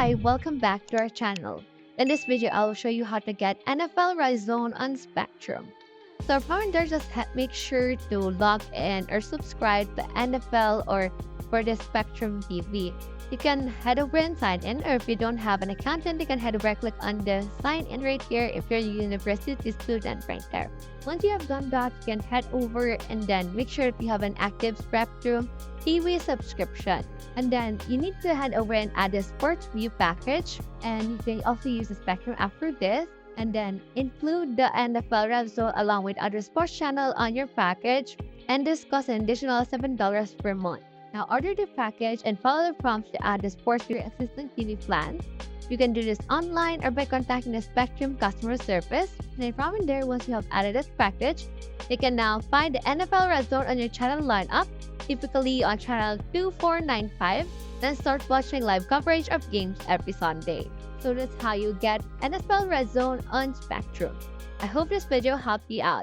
Hi, welcome back to our channel. In this video, I will show you how to get NFL Redzone on Spectrum. So from there, just make sure to log in or subscribe to NFL or for the Spectrum TV. You can head over and sign in, or if you don't have an account, then you can head over and click on the sign in right here if you're a university student right there. Once you have done that, you can head over and then make sure if you have an active Spectrum TV subscription. And then you need to head over and add the Sports View package. And you can also use the Spectrum after this. And then include the NFL Redzone along with other sports channel on your package. And this costs an additional $7 per month. Now order the package and follow the prompts to add the Sports View Assistant TV plan. You can do this online or by contacting the Spectrum customer service. And then from there, once you have added this package, you can now find the NFL Redzone on your channel lineup, typically on channel 2495, then start watching live coverage of games every Sunday. So that's how you get NFL Redzone on Spectrum. I hope this video helped you out.